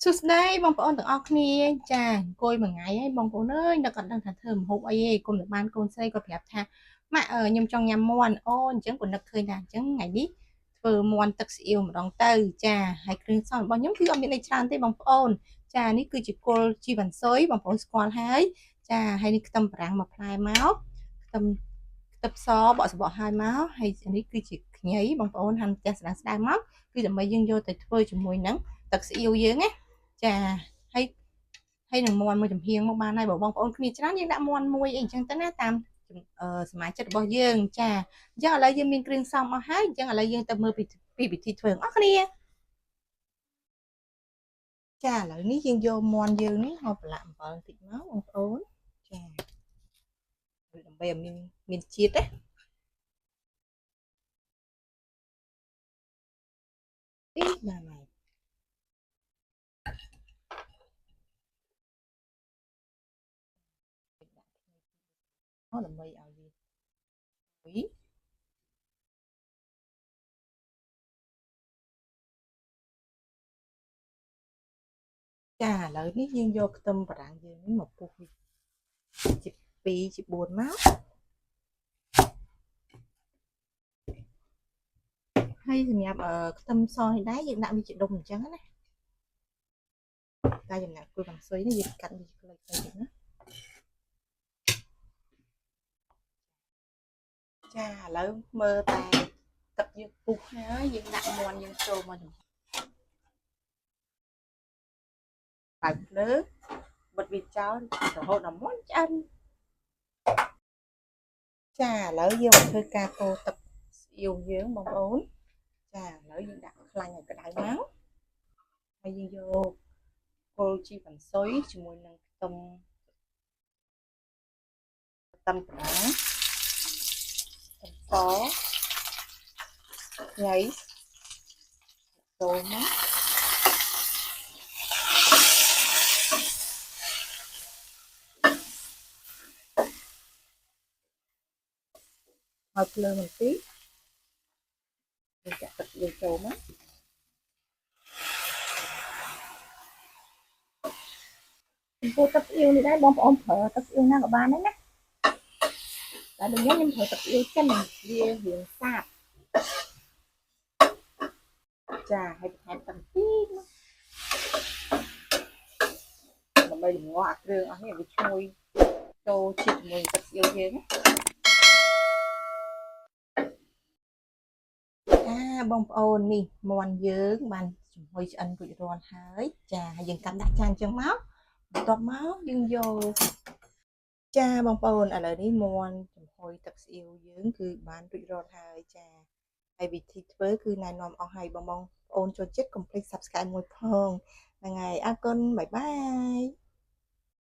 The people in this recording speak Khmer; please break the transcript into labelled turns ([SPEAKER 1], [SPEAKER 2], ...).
[SPEAKER 1] សួស្តីបងប្អូនទាំងអស់គ្នាចាអង្គុយមួយថ្ងៃហើយបងប្អូនអើយនៅគាត់ដឹងថាធ្វើម្ហូបអីឯងគុំតែបានកូនស្រីគាត់ប្រាប់ថាម៉ាក់ខ្ញុំចង់ញ៉ាំមាន់អូអញ្ចឹងគាត់នឹកឃើញថាអញ្ចឹងថ្ងៃនេះធ្វើមាន់ទឹកស៊ីអ៊ីវម្ដងទៅចាហើយគ្រឿងផ្សំរបស់ខ្ញុំគឺអត់មានអីច្រើនទេបងប្អូនចានេះគឺជាគល់ជីវ៉ាន់ស៊ុយបងប្អូនស្គាល់ហើយចាហើយនេះខ្ទឹមបារាំងមួយផ្លែមកខ្ទឹមសបកសបកហើយមកហើយនេះគឺជាខ្ញីបងប្អូនហាន់ផ្ទះស្ដើងៗមកគឺដើម្បីយើងយកទៅធ្វើជាមួយនឹងទឹកស៊ីអ៊ីវយើងណាចាហើយនឹងមាន់មួយចំហៀងមកបានហើយបងប្អូនគ្នាច្រើនយើងដាក់មាន់មួយអីអញ្ចឹងទៅណាតាមសមាជិករបស់យើងចាអញ្ចឹងឥឡូវយើងមានគ្រឿងផ្សំអស់ហើយអញ្ចឹងឥឡូវយើងទៅមើលពីវិធីធ្វើអស់គ្នាចាឥឡូវនេះយើងយកមាន់យើងនេះមកប្រឡាក់អំបិលបន្តិចមកបងប្អូនចាដើម្បីឲ្យមានជាតិណាអីបានហើយដើម្បីឲ្យវាឈ្ងុយចាឥឡូវនេះយើងយកខ្ទឹមបារាំងយើងនេះមកពុះវាជា2ជា4មកហើយសម្រាប់ខ្ទឹមសនេះដែរយើងដាក់វាជាដុំអញ្ចឹងណាតែចំណែកគល់កំសុយនេះយើងកាត់វាខ្លីៗតិចណាចាឥឡូវមើលតែទឹកយើងពុះហើយយើងដាក់មាន់យើងចូលមកបើកភ្លើងបិទវាចោលរហូតដល់មាន់ឆ្អិនចាឥឡូវយើងមកធ្វើការកូរទឹកស្អៀវយើងបងប្អូនចាឥឡូវយើងដាក់ខ្លាញ់ឲ្យក្តៅមកហើយយើងយកគល់ជីវ៉ាន់ស៊ុយជាមួយនឹងខ្ទឹមប្រាំខ្ទឹមសខ្ញីចូលមកឲ្យភ្លើងបន្តិចយើងចាក់ទឹកយើងចូលមកចំពោះទឹកស្អៀវនេះដែរបងប្អូនប្រើទឹកស្អៀវណាក៏បានដែរណាតែដូចខ្ញុំប្រើទឹកស្អៀវចិនវារៀងសាបចាហើយបន្ថែមទឹកតិចដើម្បីលម្ងាស់អាគ្រឿងអស់នេះវាឈ្ងុយចូលជាមួយទឹកស្អៀវយើងបងប្អូននេះមាន់យើងបានចំហុយឆ្អិនរួចរាល់ហើយចាហើយយើងកាន់ដាក់ចានចឹងមកបន្ទាប់មកយើងយកចាបងប្អូនឥឡូវនេះមាន់ចំហុយទឹកស្អៀវយើងគឺបានរួចរាល់ហើយចាហើយវិធីធ្វើគឺណែនាំអស់ហើយបងប្អូនចូលចិត្តកុំភ្លេច Subscribe មួយផងហ្នឹងហើយអរគុណបាយបាយ